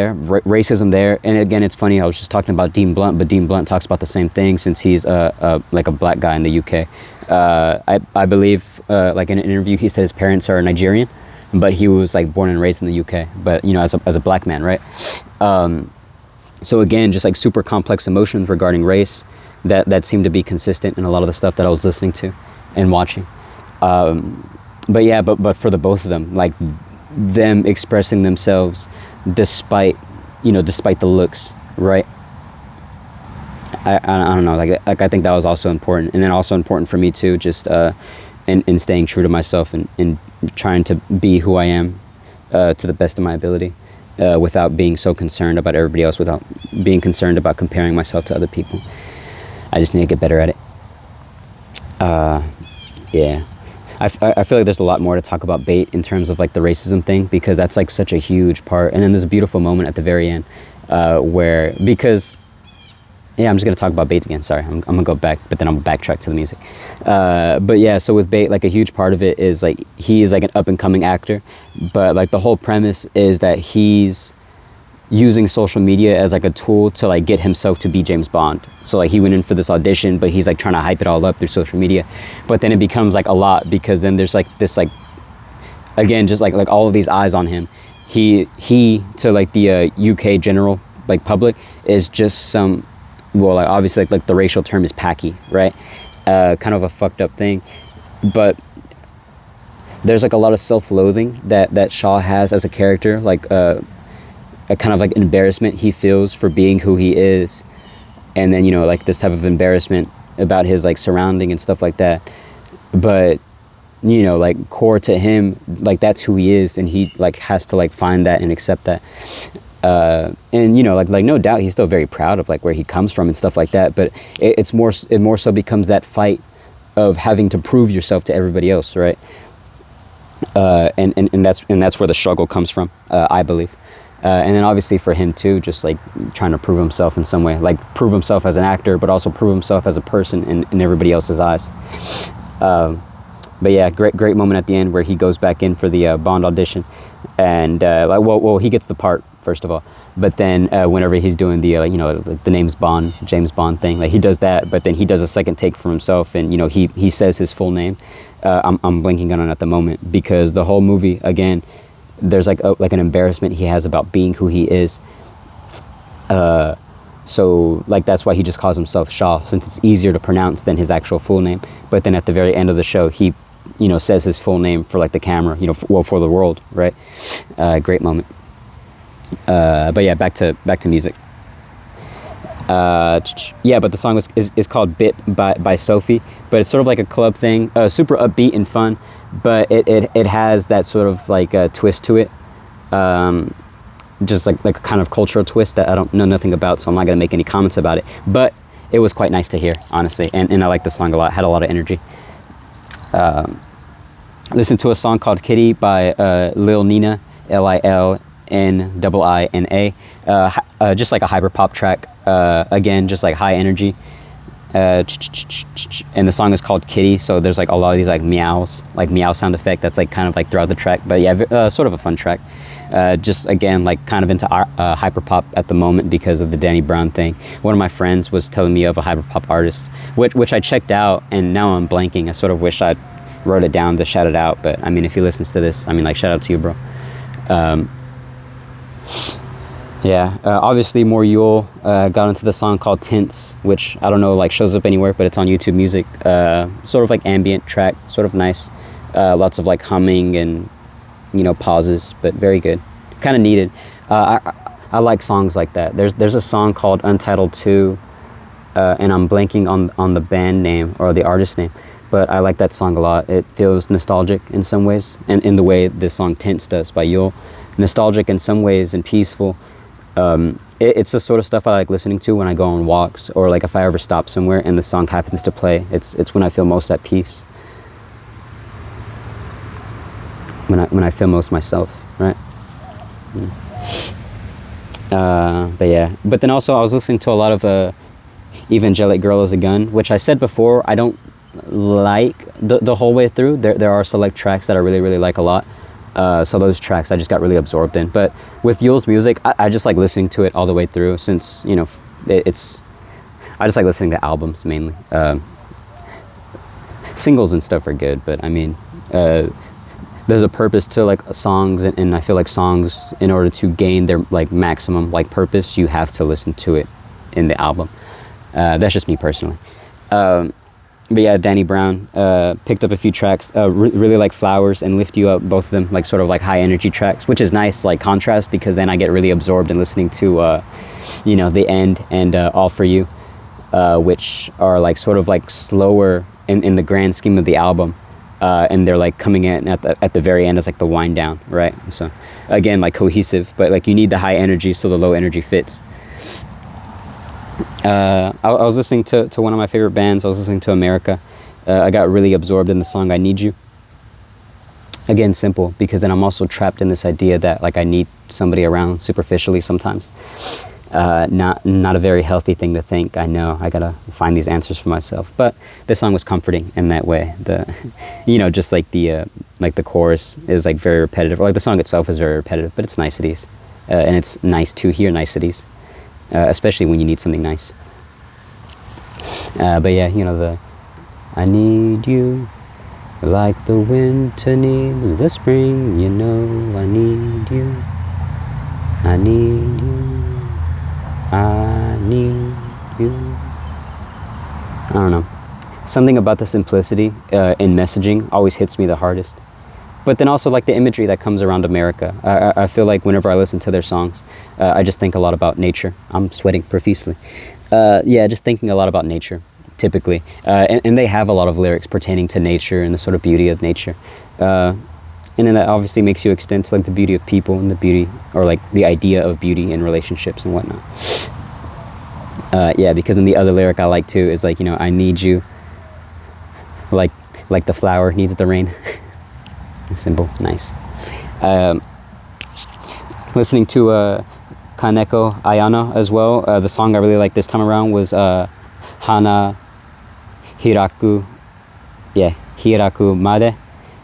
A: there. And again, it's funny, I was just talking about Dean Blunt, but Dean Blunt talks about the same thing since he's like a black guy in the UK. I believe like in an interview he said his parents are Nigerian, but he was like born and raised in the UK, but as a black man, right? So again, just like super complex emotions regarding race that seem to be consistent in a lot of the stuff that I was listening to and watching. But yeah, but for the both of them, like them expressing themselves despite the looks, right? I don't know, like I think that was also important, and then also important for me too, just in staying true to myself and trying to be who I am to the best of my ability, without being so concerned about everybody else, without being concerned about comparing myself to other people. I just need to get better at it. Yeah. I feel like there's a lot more to talk about Bait in terms of like the racism thing, because that's like such a huge part. And then there's a beautiful moment at the very end where, because, yeah, I'm just going to talk about Bait again. Sorry, I'm going to go back, but then I'm going to backtrack to the music. But yeah, so with Bait, like a huge part of it is like he is like an up and coming actor, but like the whole premise is that he's using social media as like a tool to like get himself to be James Bond. So like he went in for this audition, but he's like trying to hype it all up through social media. But then it becomes like a lot, because then there's like this like, again, just like all of these eyes on him. He to like the UK general like public is just some, well, like obviously like the racial term is packy, right? Kind of a fucked up thing. But there's like a lot of self-loathing that Shaw has as a character, like a kind of like embarrassment he feels for being who he is, and then like this type of embarrassment about his like surrounding and stuff like that. But like core to him, like that's who he is, and he like has to like find that and accept that. And like no doubt he's still very proud of like where he comes from and stuff like that, but it more so becomes that fight of having to prove yourself to everybody else, right? And that's where the struggle comes from, I believe. And then obviously for him too, just like trying to prove himself in some way, like prove himself as an actor, but also prove himself as a person in everybody else's eyes. But yeah, great moment at the end where he goes back in for the Bond audition, and like well he gets the part first of all, but then whenever he's doing the like the name's Bond, James Bond thing, like he does that, but then he does a second take for himself, and he says his full name. I'm blanking on it at the moment, because the whole movie again, there's like an embarrassment he has about being who he is. So like that's why he just calls himself Shaw, since it's easier to pronounce than his actual full name. But then at the very end of the show, he says his full name for like the camera, for the world, right? Great moment. But yeah, back to music. Yeah, but the song is called Bit by Sophie, but it's sort of like a club thing, super upbeat and fun, but it has that sort of like a twist to it, just like a kind of cultural twist that I don't know nothing about, so I'm not going to make any comments about it, but it was quite nice to hear, honestly, and I liked the song a lot, had a lot of energy. Listen to a song called Kitty by Lil Nina, Lilnina, just like a hyper pop track, again, just like high energy, and the song is called Kitty. So there's like a lot of these like meows, like meow sound effect that's like kind of like throughout the track. But yeah, sort of a fun track. Just again, like kind of into hyperpop at the moment because of the Danny Brown thing. One of my friends was telling me of a hyperpop artist, which I checked out, and now I'm blanking. I sort of wish I wrote it down to shout it out, but I mean, if he listens to this, I mean, like, shout out to you, bro. Obviously more Yule got into the song called Tints, which I don't know, like, shows up anywhere, but it's on YouTube Music. Sort of like ambient track, sort of nice. Lots of like humming and, you know, pauses, but very good, kind of needed. I like songs like that. There's a song called Untitled 2, and I'm blanking on the band name or the artist name, but I like that song a lot. It feels nostalgic in some ways, and in the way this song Tints does by Yule. Nostalgic in some ways and peaceful. It's the sort of stuff I like listening to when I go on walks, or like if I ever stop somewhere and the song happens to play. It's when I feel most at peace. When I feel most myself, right? But then also I was listening to a lot of Evangelic Girl as a Gun, which I said before I don't like the whole way through. There are select tracks that I really, really like a lot. So those tracks I just got really absorbed in. But with Yule's music, I just like listening to it all the way through, since, you know, I just like listening to albums mainly. Singles and stuff are good, but I mean, there's a purpose to like songs, and I feel like songs, in order to gain their like maximum like purpose, you have to listen to it in the album. That's just me personally. But yeah, Danny Brown picked up a few tracks, really like Flowers and Lift You Up, both of them like sort of like high energy tracks, which is nice, like contrast, because then I get really absorbed in listening to, you know, The End and All For You, which are like sort of like slower in the grand scheme of the album. And they're like coming in at the very end as like the wind down, right? So again, like cohesive, but like you need the high energy so the low energy fits. I was listening to one of my favorite bands. I was listening to America. I got really absorbed in the song I Need You. Again, simple, because then I'm also trapped in this idea that like I need somebody around superficially sometimes. Not a very healthy thing to think. I know I gotta find these answers for myself, but this song was comforting in that way. You know, just like the chorus is like very repetitive, or like the song itself is very repetitive, but it's niceties, and it's nice to hear niceties, especially when you need something nice. But yeah, you know, I need you like the winter needs the spring. You know, I need you. I need you. I need you. I don't know. Something about the simplicity in messaging always hits me the hardest. But then also like the imagery that comes around America. I feel like whenever I listen to their songs, I just think a lot about nature. I'm sweating profusely. Just thinking a lot about nature, typically. And they have a lot of lyrics pertaining to nature and the sort of beauty of nature. And then that obviously makes you extend to like the beauty of people and the beauty, or like the idea of beauty in relationships and whatnot. Because then the other lyric I like too is like, you know, I need you like the flower needs the rain. Simple, nice. Listening to Kaneko Ayano as well. The song I really liked this time around was Hana Hiraku Made.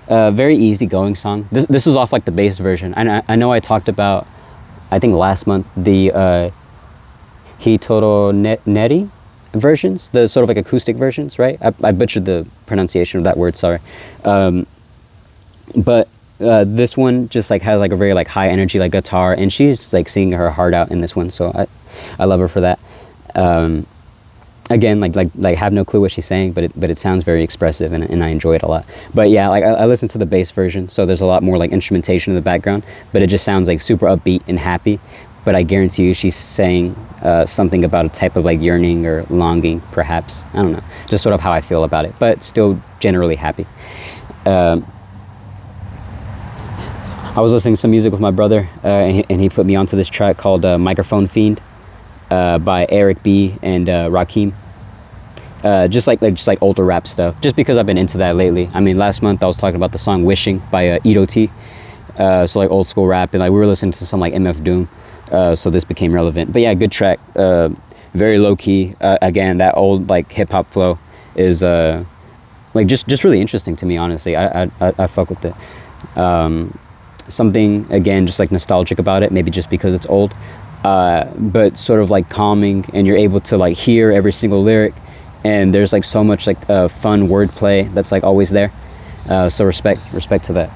A: Very easygoing song. This is off like the bass version. I know I talked about, I think last month, the Hitoro Neri versions, the sort of like acoustic versions, right? I butchered the pronunciation of that word, sorry. But this one just like has like a very like high energy like guitar, and she's just like singing her heart out in this one, so I love her for that. Again, like have no clue what she's saying, but it sounds very expressive, and I enjoy it a lot. But yeah, like I listened to the bass version, so there's a lot more like instrumentation in the background, but it just sounds like super upbeat and happy. But I guarantee you she's saying something about a type of like yearning or longing, perhaps. I don't know, just sort of how I feel about it, but still generally happy. I was listening to some music with my brother, and he put me onto this track called Microphone Fiend by Eric B. and Rakim. Just like older rap stuff, just because I've been into that lately. I mean, last month I was talking about the song Wishing by Edo T. So like old school rap, and like we were listening to some like MF Doom, so this became relevant. But yeah, good track. very low key. Again, that old like hip hop flow is like just really interesting to me. Honestly, I fuck with it. Something again just like nostalgic about it, maybe just because it's old, but sort of like calming, and you're able to like hear every single lyric, and there's like so much like fun wordplay that's like always there. So respect to that.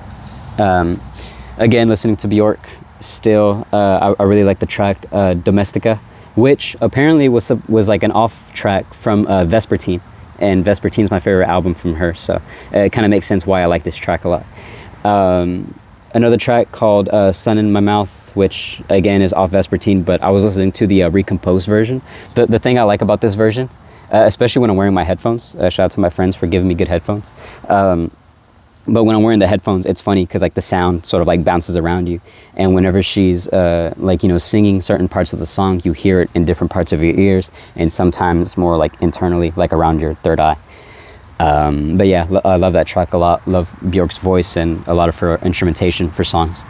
A: Again, listening to Bjork still, I really like the track Domestica, which apparently was like an off track from Vespertine, and Vespertine's my favorite album from her, so it kind of makes sense why I like this track a lot. Another track called Sun in My Mouth, which again is off Vespertine, but I was listening to the recomposed version. The thing I like about this version, especially when I'm wearing my headphones, shout out to my friends for giving me good headphones, but when I'm wearing the headphones, it's funny because like the sound sort of like bounces around you, and whenever she's like, you know, singing certain parts of the song, you hear it in different parts of your ears, and sometimes more like internally, like around your third eye. But yeah, I love that track a lot. Love Bjork's voice and a lot of her instrumentation for songs.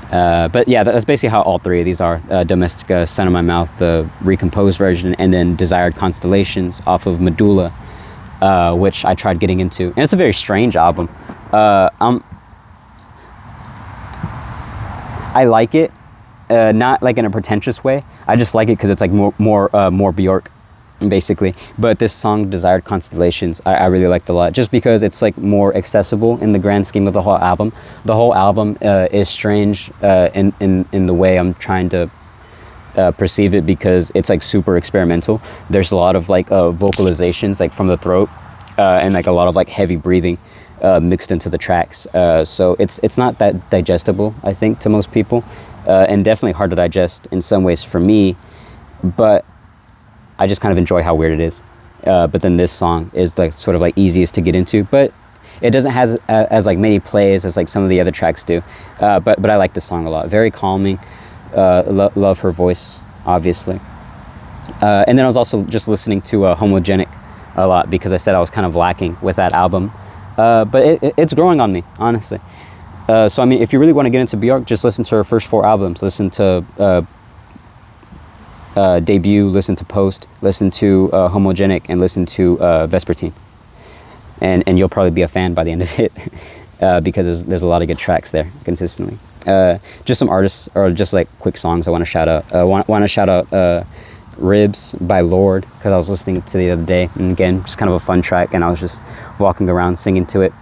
A: But yeah, that's basically how all three of these are. Domestica, Sun in My Mouth, the recomposed version, and then Desired Constellations off of Medulla, which I tried getting into. And it's a very strange album. I like it, not like in a pretentious way. I just like it because it's like more Bjork, basically. But this song Desired Constellations I really liked a lot, just because it's like more accessible in the grand scheme of the whole album. The whole album is strange in the way I'm trying to perceive it, because it's like super experimental. There's a lot of like vocalizations like from the throat, and like a lot of like heavy breathing mixed into the tracks, so it's not that digestible, I think, to most people, and definitely hard to digest in some ways for me, but I just kind of enjoy how weird it is. But then this song is like sort of like easiest to get into, but it doesn't have as like many plays as like some of the other tracks do. But I like this song a lot. Very calming. Love her voice, obviously. And then I was also just listening to Homogenic a lot, because I said I was kind of lacking with that album. But it's growing on me, honestly. So I mean, if you really want to get into Bjork, just listen to her first 4 albums. Listen to Debut, listen to Post, listen to Homogenic, and listen to Vespertine, and you'll probably be a fan by the end of it, because there's a lot of good tracks there consistently. Just some artists, or just like quick songs I want to shout out. Want to shout out Ribs by Lord, because I was listening to the other day, and again, just kind of a fun track, and I was just walking around singing to it.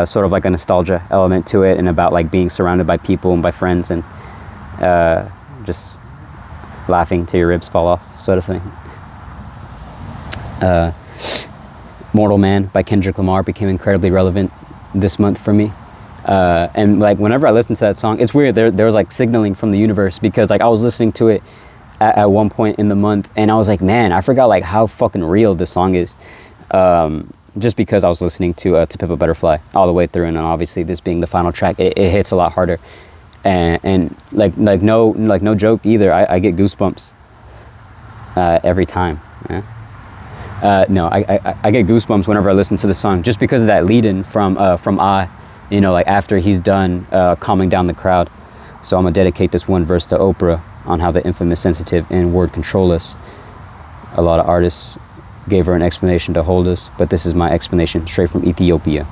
A: Sort of like a nostalgia element to it, and about like being surrounded by people and by friends, and just laughing till your ribs fall off, sort of thing. Mortal Man by Kendrick Lamar became incredibly relevant this month for me. And like whenever I listen to that song, it's weird, there was like signaling from the universe, because like I was listening to it at one point in the month, and I was like, man, I forgot like how fucking real this song is, just because I was listening to Pimp a Butterfly all the way through, and obviously this being the final track, it hits a lot harder, and like no joke either, I get goosebumps every time. No, I get goosebumps whenever I listen to the song, just because of that lead-in from I, you know, like after he's done calming down the crowd. So I'm gonna dedicate this one verse to Oprah on how the infamous sensitive and word control us. A lot of artists gave her an explanation to hold us, but this is my explanation straight from Ethiopia,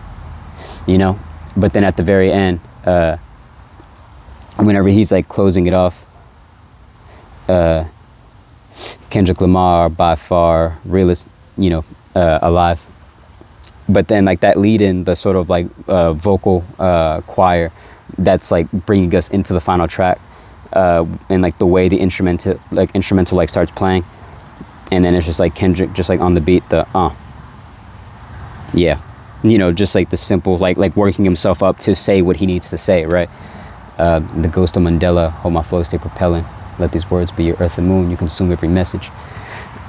A: you know. But then at the very end, whenever he's like closing it off, Kendrick Lamar by far realest, you know, alive. But then like that lead in, the sort of like vocal choir that's like bringing us into the final track, and like the way the instrumental like starts playing, and then it's just like Kendrick just like on the beat, yeah, you know, just like the simple like working himself up to say what he needs to say, right? The ghost of Mandela, hold my flow, stay propelling, let these words be your earth and moon, you consume every message.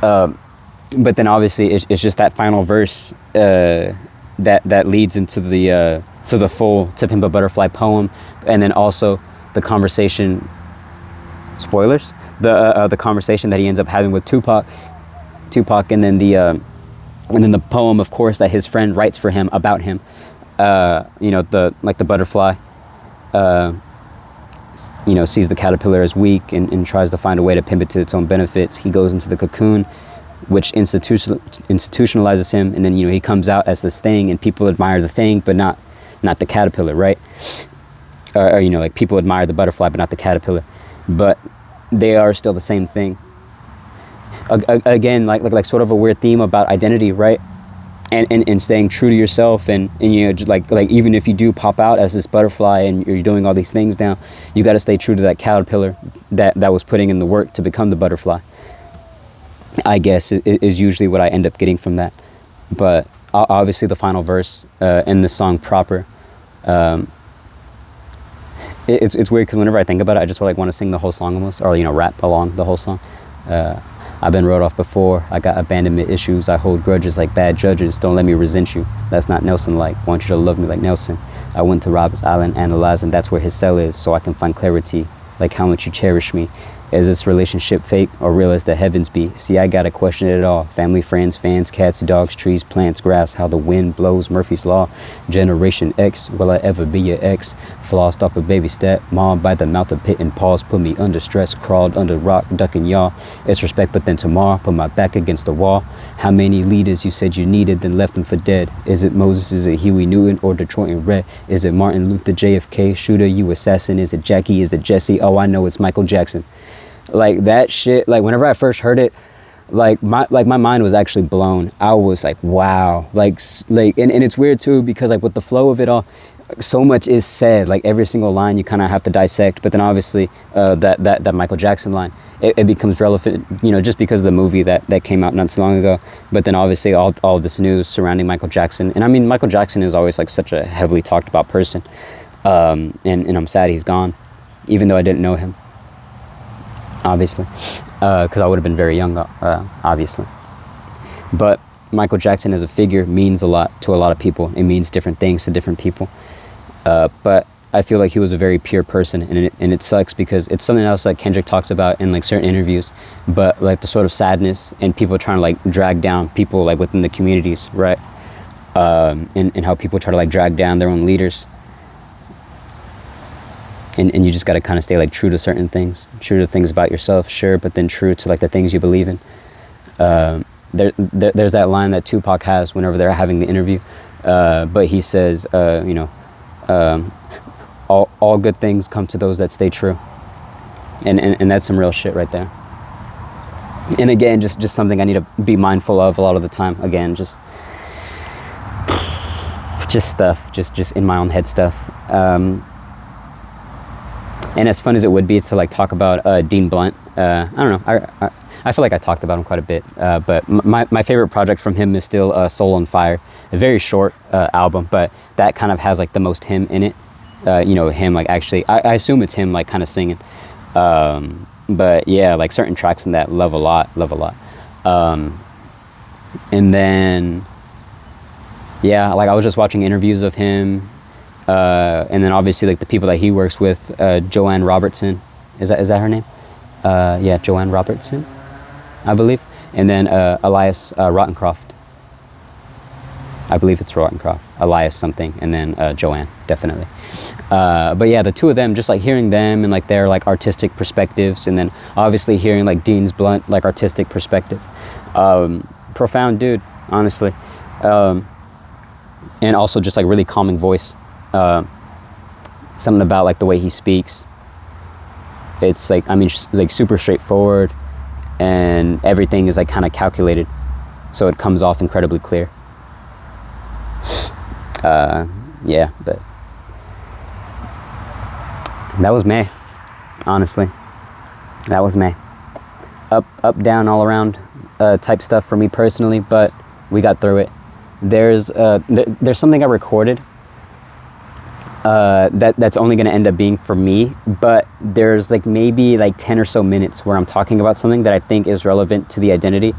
A: But then obviously it's just that final verse that leads into the full To Pimp a Butterfly poem, and then also the conversation, spoilers, the conversation that he ends up having with Tupac, and then the poem, of course, that his friend writes for him about him, you know, the butterfly, sees the caterpillar as weak and tries to find a way to pimp it to its own benefits. He goes into the cocoon, which institutionalizes him, and then he comes out as this thing, and people admire the thing, but not the caterpillar, right? Or like people admire the butterfly, but not the caterpillar. But they are still the same thing. Again, like sort of a weird theme about identity, right? And staying true to yourself, and just like even if you do pop out as this butterfly and you're doing all these things now, you got to stay true to that caterpillar that was putting in the work to become the butterfly, I guess, is usually what I end up getting from that. But obviously the final verse in the song proper, it's weird because whenever I think about it, I just want to sing the whole song almost, or rap along the whole song. I've been wrote off before. I got abandonment issues. I hold grudges like bad judges. Don't let me resent you. That's not Nelson-like. Want you to love me like Nelson. I went to Robbins Island analyzing. That's where his cell is, so I can find clarity. Like how much you cherish me. Is this relationship fake or real as the heavens be? See, I gotta question it all. Family, friends, fans, cats, dogs, trees, plants, grass, how the wind blows, Murphy's Law. Generation X, will I ever be your ex? Flossed off a baby step, mom by the mouth of pit and paws, put me under stress, crawled under rock, ducking y'all. It's respect, but then tomorrow, put my back against the wall. How many leaders you said you needed, then left them for dead? Is it Moses, is it Huey Newton, or Detroit and Red? Is it Martin Luther, JFK, shooter, you assassin? Is it Jackie, is it Jesse? Oh, I know it's Michael Jackson. Like that shit, like whenever I first heard it, like my mind was actually blown. I was like, wow, like and it's weird too, because like with the flow of it all, so much is said, like every single line you kind of have to dissect. But then obviously that Michael Jackson line, it becomes relevant, just because of the movie that came out not so long ago. But then obviously all this news surrounding Michael Jackson, and I mean Michael Jackson is always like such a heavily talked about person, and I'm sad he's gone, even though I didn't know him, obviously, because I would have been very young, obviously. But Michael Jackson as a figure means a lot to a lot of people. It means different things to different people. But I feel like he was a very pure person, and it sucks because it's something else like Kendrick talks about in like certain interviews. But like the sort of sadness and people trying to like drag down people like within the communities, right? And how people try to like drag down their own leaders. And you just got to kind of stay like true to certain things, true to things about yourself, sure, but then true to like the things you believe in. There's that line that Tupac has whenever they're having the interview, but he says, all good things come to those that stay true, and that's some real shit right there. And again, just something I need to be mindful of a lot of the time. Again, just stuff, just in my own head stuff. And as fun as it would be to like talk about Dean Blunt, I don't know, I feel like I talked about him quite a bit, but my favorite project from him is still Soul on Fire, a very short album, but that kind of has like the most him in it, him like actually, I assume it's him like kind of singing, but yeah, like certain tracks in that love a lot, and then yeah, like I was just watching interviews of him. And then obviously like the people that he works with, Joanne Robertson, is that her name? Yeah, Joanne Robertson, I believe. And then Elias Rottencroft. I believe it's Rottencroft, Elias something, and then Joanne, definitely. But yeah, the two of them, just like hearing them and like their like artistic perspectives, and then obviously hearing like Dean's blunt like artistic perspective. Profound dude, honestly. And also just like really calming voice. Something about like the way he speaks, it's like, I mean, like super straightforward, and everything is like kind of calculated, so it comes off incredibly clear. Yeah, but that was May, honestly. That was May. Up, down, all around type stuff for me personally, but we got through it. There's something I recorded that's only going to end up being for me, but there's like maybe like 10 or so minutes where I'm talking about something that I think is relevant to the identity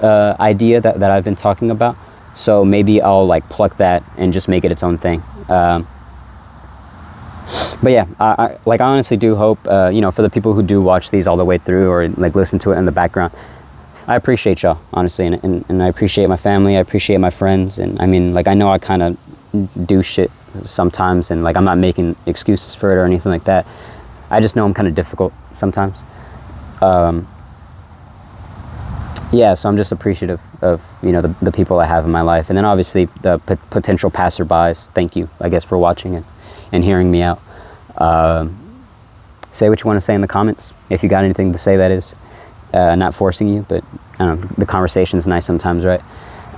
A: idea that I've been talking about. So maybe I'll like pluck that and just make it its own thing. But yeah, I honestly do hope, for the people who do watch these all the way through or like listen to it in the background, I appreciate y'all, honestly, and I appreciate my family, I appreciate my friends, and I mean, like, I know I kind of do shit sometimes, and like I'm not making excuses for it or anything like that, I just know I'm kind of difficult sometimes. Yeah, so I'm just appreciative of, you know, the people I have in my life. And then obviously the potential passerbys, thank you, I guess, for watching and hearing me out. Say what you want to say in the comments. If you got anything to say, that is. Not forcing you, but I don't know, the conversation's nice sometimes, right?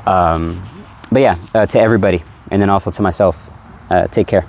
A: But yeah, to everybody, and then also to myself, take care.